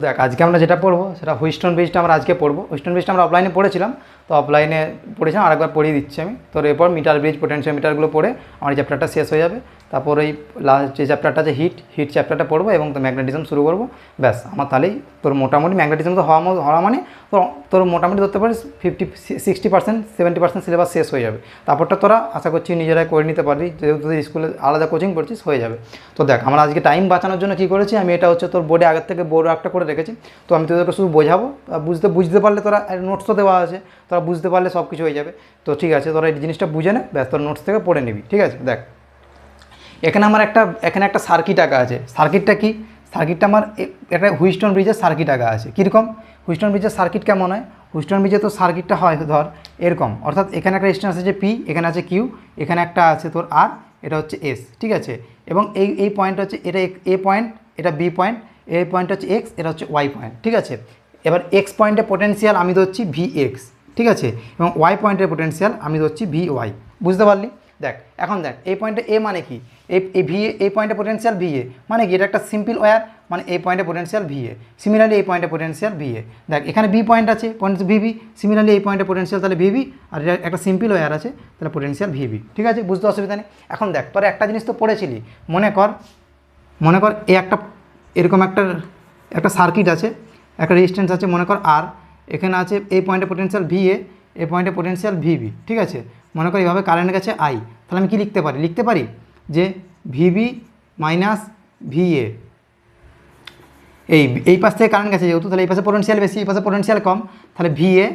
দেখ আজকে আমরা যেটা পড়বো সেটা হুইস্টন ব্রিজটা আমরা আজকে পড়বো। হুইস্টন ব্রিজটা আমরা অফলাইনে পড়েছিলাম, তো অফলাইনে পড়েছিলাম, আরেকবার পড়িয়ে দিচ্ছি আমি। তো এরপর মিটার ব্রিজ পোটেনশিওমিটারগুলো পড়ে আমার এই চ্যাপ্টারটা শেষ হয়ে যাবে। তারপর এই লাস্ট যে চ্যাপ্টারটা আছে হিট চ্যাপ্টারটা পড়বো এবং তো ম্যাগনেটিজম শুরু করবো। ব্যাস আমার তাহলেই তোর মোটামুটি ম্যাগনেটিজম তো হওয়া মানে তোর মোটামুটি ধরতে পারিস 60% 70% সিলেবাস শেষ হয়ে যাবে। তারপরটা তোরা আশা করছি নিজেরাই করে নিতে পারবি, যেহেতু তুই স্কুলে আলাদা কোচিং পড়ছিস, হয়ে যাবে। তো দেখ আমরা আজকে টাইম বাঁচানোর জন্য কী করেছি, আমি এটা হচ্ছে তোর বোর্ডে আগের থেকে বোর্ড একটা করে রেখেছি। তো আমি তোদেরকে শুধু বোঝাবো, বুঝতে পারলে তোরা নোটস তো দেওয়া আছে, তোরা বুঝতে পারলে সব কিছু হয়ে যাবে। তো ঠিক আছে, তোরা এই জিনিসটা বুঝে নে, ব্যাস তোর নোটস থেকে পড়ে নিবি, ঠিক আছে। দেখ এখানে আমার একটা সার্কিট আঁকা আছে। সার্কিটটা কি? সার্কিটটা আমার একটা হুইস্টন ব্রিজের সার্কিট আঁকা আছে। কীরকম হুইস্টন ব্রিজের সার্কিট কেমন হয়? হুইস্টন ব্রিজে তো সার্কিটটা হয় ধর এরকম, অর্থাৎ এখানে একটা রেজিস্ট্যান্স আছে পি, এখানে আছে কিউ, এখানে একটা আছে তোর আর, এটা হচ্ছে এস, ঠিক আছে। এবং এই পয়েন্ট হচ্ছে এটা এ পয়েন্ট, এটা বি পয়েন্ট, এই পয়েন্ট হচ্ছে এক্স, এটা হচ্ছে ওয়াই পয়েন্ট, ঠিক আছে। এবার এক্স পয়েন্টে পোটেনশিয়াল আমি ধরছি ভি এক্স, ঠিক আছে, এবং ওয়াই পয়েন্টের পোটেনশিয়াল আমি ধরছি ভি ওয়াই। বুঝতে পারলি? দেখ এখন দেখ এই পয়েন্টে এ মানে কি, এই ভি এই পয়েন্টে পোটেনশিয়াল ভি এ মানে কি, এটা একটা সিম্পল ওয়্যার, মানে এই পয়েন্টে পোটেনশিয়াল ভি এ। সিমিলারলি এই পয়েন্টে পোটেনশিয়াল ভি এ। দেখ এখানে বি পয়েন্ট আছে, পয়েন্ট ভিবি, সিমিলারলি এই পয়েন্টে পোটেনশিয়াল তাহলে ভিবি, আর একটা সিম্পল ওয়্যার আছে তাহলে পোটেনশিয়াল ভিবি, ঠিক আছে। বুঝতে অসুবিধা নেই। এখন দেখ তোর একটা জিনিস তো পড়েছিলি, মনে কর এই এরকম একটা সার্কিট আছে, একটা রেজিস্ট্যান্স আছে মনে কর আর, এখানে আছে এই পয়েন্টে পোটেনশিয়াল ভি এ, এই পয়েন্টে পোটেনশিয়াল ভিবি, ঠিক আছে। মনে কর এইভাবে কারেন্ট গেছে আই, তাহলে আমি কি লিখতে পারি যে ভিবি মাইনাস ভিএ। এই পাশ থেকে কারেন্ট গেছে যেহেতু, তাহলে এই পাশে পোটেনশিয়াল বেশি, এই পাশে পোটেনশিয়াল কম, তাহলে VA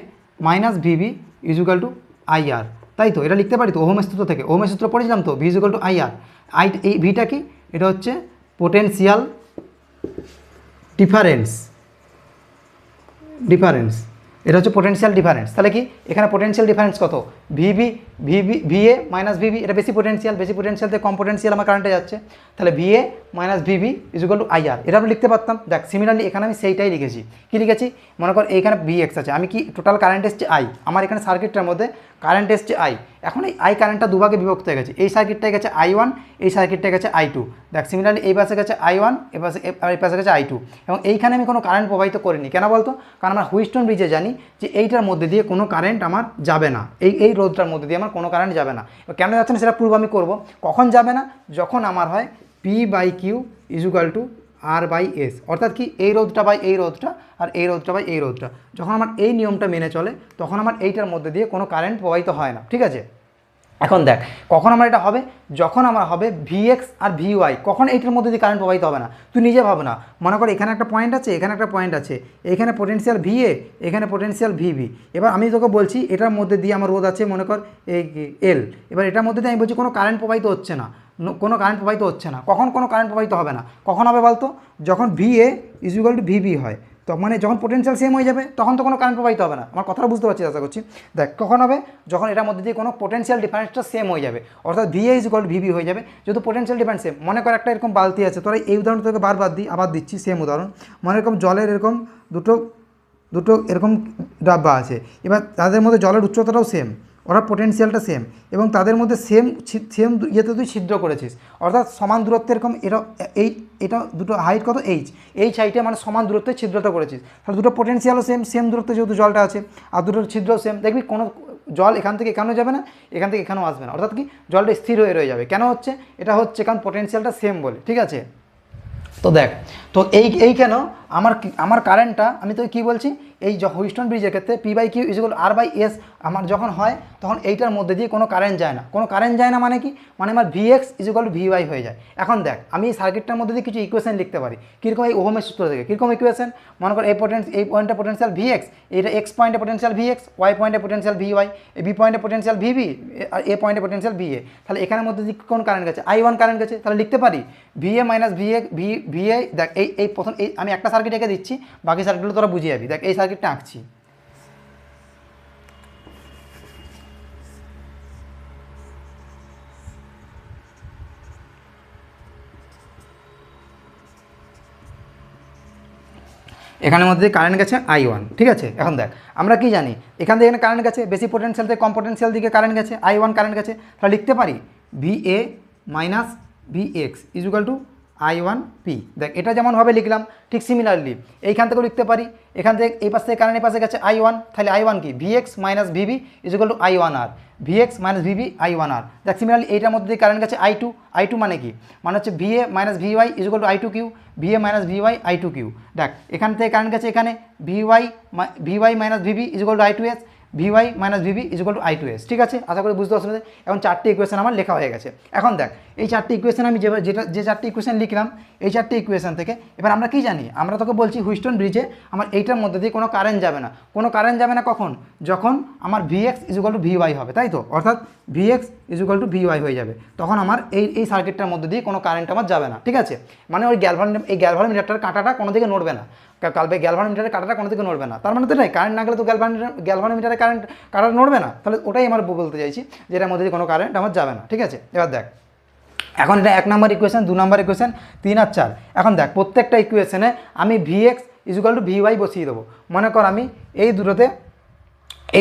minus VB is equal to IR. তাই তো এটা লিখতে পারি তো ওহমের সূত্র থেকে, ওহমের সূত্র পড়েছিলাম তো, V is equal to IR. এই ভিটা কি? এটা হচ্ছে পোটেনশিয়াল ডিফারেন্স, এটা হচ্ছে পোটেনশিয়াল ডিফারেন্স। তাহলে কি এখানে পোটেনশিয়াল ডিফারেন্স কত? ভিএ মাইনাস ভিবি, এটা বেশি পোটেনশিয়াল থেকে কম পোটেনশিয়াল আমার কারেন্টে যাচ্ছে, তাহলে VA minus VB is equal to IR. এটা আমি লিখতে পারতাম। দেখ সিমিলারলি এখানে আমি সেইটাই লিখেছি। কি লিখেছি? মনে কর এইখানে ভিএক্স আছে, আমি কি টোটাল কারেন্ট এসছে আই, আমার এখানে সার্কিটটার মধ্যে কারেন্ট এসছে আই। এখন এই আই কারেন্টটা দুভাগে বিভক্ত হয়ে গেছে, এই সার্কিটটায় গেছে I1, এই সার্কিটটায় গেছে I2। দেখ সিমিলারলি এই পাশে গেছে I1, এই পাশে গেছে I2, এবং এইখানে আমি কোনো কারেন্ট প্রবাহিত করিনি। কেন বলতো? কারণ আমরা হুইস্টন ব্রিজে জানি যে এইটার মধ্যে দিয়ে কোনো কারেন্ট আমার যাবে না, এই রোধটার মধ্যে দিয়ে আমার কোনো কারেন্ট যাবে না। কেন যাচ্ছে না সেটা প্রুভ আমি করব। কখন যাবে না? যখন আমার হয় P/Q is equal two R/S, অর্থাৎ কি এই রোধটা বাই এই রোধটা আর এই রোধটা বাই এই রোধটা, যখন আমার এই নিয়মটা মেনে চলে তখন আমার এইটার মধ্যে দিয়ে কোনো কারেন্ট প্রবাহিত হয় না, ঠিক আছে। এখন দেখ কখন আমার এটা হবে, যখন আমার হবে ভিএক্স আর ভিওয়াই, কখন এইটার মধ্যে দিয়ে কারেন্ট প্রবাহিত হবে না। তুই নিজে ভাব না, মনে কর এখানে একটা পয়েন্ট আছে, এখানে একটা পয়েন্ট আছে, এখানে পোটেনশিয়াল ভিএ, এখানে পোটেনশিয়াল ভিবি। এবার আমি তোকে বলছি এটার মধ্যে দিয়ে আমার রোধ আছে মনে কর এই এল, এবার এটার মধ্যে দিয়ে আমি বলছি কোনো কারেন্ট প্রবাহিত হচ্ছে না, কখন কোনো কারেন্ট প্রবাহিত হবে না, কখন হবে বলতো? যখন VA is equal to VB হয়, তো মানে যখন পোটেনশিয়াল সেম হয়ে যাবে তখন তো কোনো কারেন্ট প্রবাহিত হবে না। আমার কথাটা বুঝতে পারছি আশা করছি। দেখ কখন হবে? যখন এটার মধ্যে দিয়ে কোনো পোটেনশিয়াল ডিফারেন্সটা সেম হয়ে যাবে, অর্থাৎ VA is equal to VB হয়ে যাবে, যেহেতু পোটেনশিয়াল ডিফারেন্স সেম। মনে কর একটা এরকম বালতি আছে, তোরা এই উদাহরণ তোকে আবার দিচ্ছি সেম উদাহরণ। মনে এরকম জলের এরকম দুটো এরকম ডাব্বা আছে, এবার তাদের মধ্যে জলের উচ্চতাটাও সেম, ওরা পোটেনশিয়ালটা সেম, এবং তাদের মধ্যে সেম ইয়েতে তুই ছিদ্র করেছিস, অর্থাৎ সমান দূরত্বে এরকম এটা দুটো হাইট কত এইচ হাইটে মানে সমান দূরত্বে ছিদ্রতা করেছিস, তাহলে দুটো পোটেনশিয়ালও সেম দূরত্বে যেহেতু জলটা আছে, আর দুটোর ছিদ্রও সেম। দেখবি কোনো জল এখান থেকে এখানেও যাবে না, এখান থেকে এখানেও আসবে না, অর্থাৎ কি জলটা স্থির হয়ে রয়ে যাবে। কেন হচ্ছে? এটা হচ্ছে কারণ পোটেনশিয়ালটা সেম বলে, ঠিক আছে। তো দেখ তো এই কেন আমার কারেন্টটা আমি তো কি বলছি, এই হুইস্টন ব্রিজের ক্ষেত্রে P/Q ইজ ইকুয়াল R/S আমার যখন হয় তখন এইটার মধ্যে দিয়ে কোনো কারেন্ট যায় না, মানে কি, মানে আমার VX is equal two VY হয়ে যায়। এখন দেখ আমি এই সার্কিটটার মধ্যে দিয়ে কিছু ইকুয়েশন লিখতে পারি, কীরকম এই ওহমের সূত্র থেকে। কীরকম ইকুয়েশন? মনে কর এই পয়েন্টে পোটেনশিয়াল ভিএক্স, এটা এক্স পয়েন্টে পোটেনশিয়াল ভিএক্স, ওয়াই পয়েন্টে পোটেনশিয়াল ভিওয়াই, এই বি পয়েন্টে পোটেনশিয়াল ভিবি, আর এ পয়েন্টে পোটেনশিয়াল ভিএ। তাহলে এখানের মধ্যে দিয়ে কোন কারেন্ট গেছে? I1 কারেন্ট গেছে, তাহলে লিখতে পারি ভিএ মাইনাস ভিএ। দেখ এই প্রথম আমি একটা সার্কিট এঁকে দিচ্ছি, বাকি সার্কিটগুলো তোরা বুঝে যাবি। দেখ এই সার্কিটটা আঁকছি, এখানের মধ্যে কারেন্ট গেছে I1, ঠিক আছে। এখন দেখ আমরা কি জানি, এখান থেকে এখানে কারেন্ট গেছে, বেশি পোটেনশিয়াল থেকে কম পোটেনশিয়াল দিকে কারেন্ট গেছে, I1 কারেন্ট গেছে, তাহলে লিখতে পারি VA minus VX is equal to I1P। দেখ এটা যেমনভাবে লিখলাম ঠিক সিমিলারলি এইখান থেকেও লিখতে পারি, এখান থেকে এই পাশ থেকে কারেন্ট এই পাশে গেছে I1, তাহলে I1 কি Vx minus VB is equal two I1R, Vx minus VB I1R। দেখ সিমিলারলি এইটার মধ্যে দিয়ে কারেন্ট গেছে I2, I2 মানে কি, মানে হচ্ছে VA minus VY is equal to I2Q, VA minus VY I2Q। দেখ এখান থেকে কারেন্ট গেছে এখানে VY minus VB is equal to I2S, VY minus VB is equal to I2S। ঠিক আছে, আশা করি বুঝতে অসুবিধা। এখন চারটি ইকুয়েশন আমার লেখা হয়ে গেছে। এখন দেখ এই চারটি ইকুয়েশন আমি যে চারটি ইকুয়েশন লিখলাম, এই চারটি ইকুয়েশন থেকে এবার আমরা কি জানি, আমরা তোকে বলছি হুইস্টন ব্রিজে আমার এইটার মধ্যে দিয়ে কোনো কারেন্ট যাবে না। কোনো কারেন্ট যাবে না কখন, যখন আমার Vx is equal two VY হবে, তাই তো, অর্থাৎ Vx is equal two VY হয়ে যাবে, তখন আমার এই সার্কিটটার মধ্যে দিয়ে কোনো কারেন্ট আমার যাবে না। ঠিক আছে, মানে ওই গ্যালভানোমিটারটার কাঁটাটা কোনো দিকে নড়বে না, কালবে গ্যালভানোমিটারের কাঁটাটা কোনো দিকে নড়বে না। তার মানে তো নাই কারেন্ট না গেলে তো গ্যালভানোমিটারের কারেন্ট কাঁটাটা নড়বে না। তাহলে ওটাই আমার বলতে চাইছি যে এটার মধ্যে দিয়ে কোনো কারেন্ট আমার যাবে না। ঠিক আছে, এবার দেখ এখন এটা 1 নম্বর ইকুয়েশন, 2 নম্বর ইকুয়েশন, 3 আর 4। এখন দেখ প্রত্যেকটা ইকুয়েশনে আমি Vx is equal two VY বসিয়ে দেবো। মনে কর আমি এই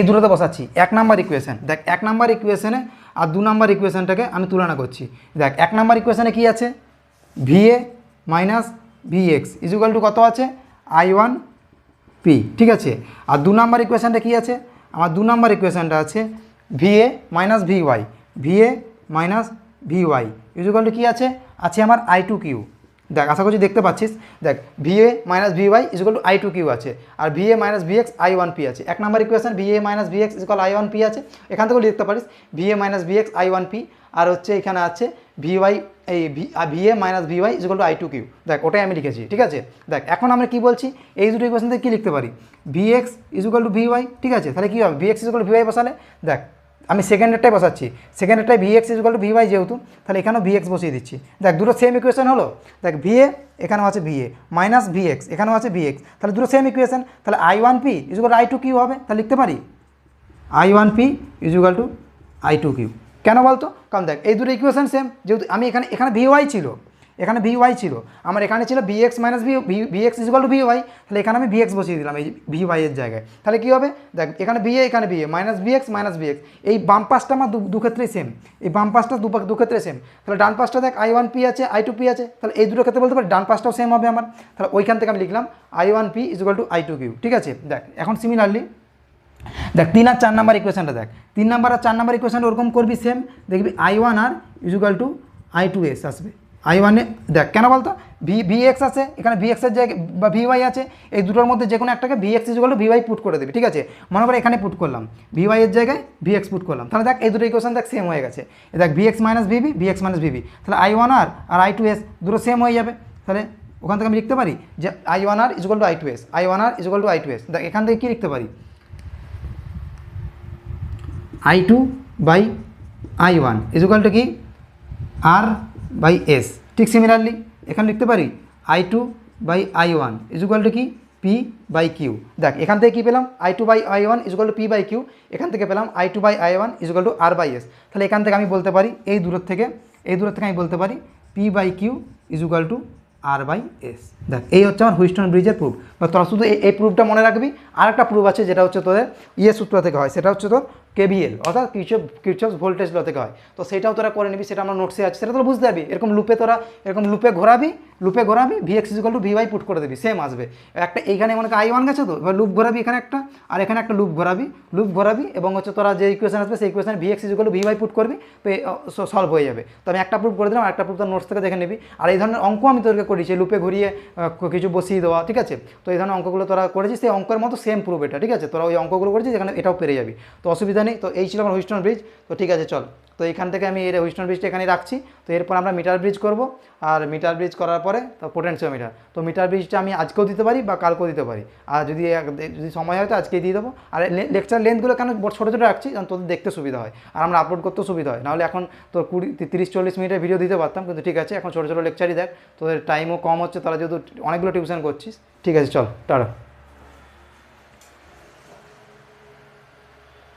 দুটোতে বসাচ্ছি 1 নম্বর ইকুয়েশন। দেখ 1 নম্বর ইকুয়েশনে আর 2 নম্বর ইকুয়েশনটাকে আমি তুলনা করছি। দেখ 1 নম্বর ইকুয়েশনে কি আছে, VA minus Vx is equal two কত আছে, I1P। ঠিক আছে, আর 2 নম্বর ইকুয়েশনটা কি আছে, আমার 2 নম্বর ইকুয়েশনটা আছে VA minus VY, VA minus VY is equal to কী আছে আমার I2Q। দেখ আশা করছি দেখতে পাচ্ছিস, দেখ VA minus VY is equal to I2Q আছে, আর VA মাইনাস VX I1P আছে। 1 নম্বর equation VA minus VX is equal I1P আছে, এখান থেকেও লিখতে পারিস VA মাইনাস VX I1P, আর হচ্ছে এখানে আছে VA minus VY is equal to I2Q। দেখ ওটাই আমি লিখেছি। ঠিক আছে, দেখ এখন আমরা কি বলছি, এই দুটো ইকুয়েশন থেকে কী লিখতে পারি, VX is equal two VY। ঠিক আছে, তাহলে কী হবে, VX is equal two VY বসালে, দেখ আমি সেকেন্ডেরটাই বসাচ্ছি, সেকেন্ডেরটাই Vx is equal two VY যেহেতু, তাহলে এখানেও Vx বসিয়ে দিচ্ছি। দেখ দুটো সেম ইকুয়েশন হলো, দেখ VA এখানেও আছে VA মাইনাস VX এখানেও আছে VX, তাহলে দুটো সেম ইকুয়েশন, তাহলে I1P is equal to I2Q হবে। তাহলে লিখতে পারি I1P is equal to I2Q। কেন বলতো, কারণ দেখ এই দুটো ইকুয়েশন সেম, যেহেতু আমি এখানে VY ছিল, এখানে VY ছিল, আমার এখানে ছিল Vx minus VX is equal two VY, তাহলে এখানে আমি Vx বসিয়ে দিলাম এই VY এর জায়গায়। তাহলে কী হবে, দেখ এখানে VA মাইনাস VX, এই বাম পাশটা আমার দু ক্ষেত্রেই সেম, এই বাম পাশটা দু ক্ষেত্রে সেম, তাহলে ডান পাশটা দেখ I1P আছে I2P আছে, তাহলে এই দুটো ক্ষেত্রে বলতে পারি ডান পাশটাও সেম হবে আমার, তাহলে ওইখান থেকে আমি লিখলাম I1P is equal to I2Q। ঠিক আছে, দেখ এখন সিমিলারলি দেখ 3 আর 4 নম্বর ইকুয়েশনটা, দেখ 3 নম্বর আর 4 নম্বর ইকুয়েশনটা ওরকম করবি সেম, দেখবি I1R is equal to I2S আসবে। I1 এ দেখ কেন বলতো, Vx আছে এখানে, Vx এর জায়গায় বা VY আছে, এই দুটোর মধ্যে যে কোনো একটাকে Vx is equal two VY put করে দেবে। ঠিক আছে, মনে করে এখানে পুট করলাম, VY এর জায়গায় Vx পুট করলাম, তাহলে দেখ এই দুটো ইকুয়েশন দেখ সেম হয়ে গেছে। দেখ Vx মাইনাস VB, তাহলে I1R আর I2S দুটো সেম হয়ে যাবে। তাহলে ওখান থেকে আমি লিখতে পারি যে I1R is equal to I2S, I1R is equal to I2S। দেখ এখান থেকে কী লিখতে পারি, I2 by I1 is equal to কি R বাই S। ঠিক সিমিলারলি এখানে লিখতে পারি I2 by I1 is equal to কি P বাই Q। দেখ এখান থেকে কী পেলাম, I2 by I1 is equal to P by Q, এখান থেকে পেলাম I2 by I1 is equal to R by S। তাহলে এখান থেকে আমি বলতে পারি এই দূর থেকে আমি বলতে পারি P by Q is equal to R by S। দেখ এই হচ্ছে আমার হুইস্টন ব্রিজের প্রুফ। বা তোরা শুধু এই প্রুফটা মনে রাখবি। আর একটা প্রুফ আছে যেটা হচ্ছে তোদের সূত্র থেকে হয়, সেটা হচ্ছে তোর KVL অর্থাৎ কিরচফস ভোল্টেজ ল থেকে হয়। তো সেটাও তোরা করে নিবি, সেটা আমার নোটসে আছে, সেটা তোরা বুঝতে পারবি। এরকম লুপে ঘোরাবি Vx is equal two VY put করে দিবি, সেম আসবে। একটা এইখানে মনে কর I1 গেছে, তো এবার লুপ ঘোরাবি এখানে একটা, আর এখানে একটা লুপ ঘোরাবি এবং হচ্ছে তোরা যে ইকুয়েশন আসবে সেই equation Vx is equal two VY put করবি, সলভ হয়ে যাবে। তো আমি একটা প্রুফ করে দিলাম, একটা প্রুফ তোর নোটস থেকে দেখে নিবি। আর এই ধরনের অঙ্ক আমি তোদেরকে করেছি, লুপে ঘুরিয়ে কিছু বসিয়ে দেওয়া। ঠিক আছে, তো এই ধরনের অঙ্কগুলো তোরা করেছিস, সেই অঙ্কের মতো সেম প্রুফ এটা। ঠিক আছে, তোরা ওই অঙ্কগুলো করেছিস, এখানে এটাও পেরে যাবি, তো অসুবিধা নেই। তো এই ছিল আমার হুইস্টন ব্রিজ। তো ঠিক আছে চল, তো এখান থেকে আমি এর হুইস্টন ব্রিজটা এখানে রাখছি। তো এরপর আমরা মিটার ব্রিজ করব, আর মিটার ব্রিজ করার পরে তো পোটেনশিওমিটার। তো মিটার ব্রিজটা আমি আজকেও দিতে পারি বা কালকেও দিতে পারি, আর যদি সময় হয় তো আজকেই দিয়ে দেবো। আর লেকচার লেন্থগুলো কেন ছোটো ছোটো রাখছি, কারণ তোদের দেখতে সুবিধা হয় আর আমরা আপলোড করতেও সুবিধা হয়। নাহলে এখন তো 30-40 মিনিটের ভিডিও দিতে পারতাম, কিন্তু ঠিক আছে এখন ছোটো ছোটো লেকচারই দেখ, তোদের টাইমও কম হচ্ছে, তারা যেহেতু অনেকগুলো টিউশন করছিস। ঠিক আছে চল, টাটা।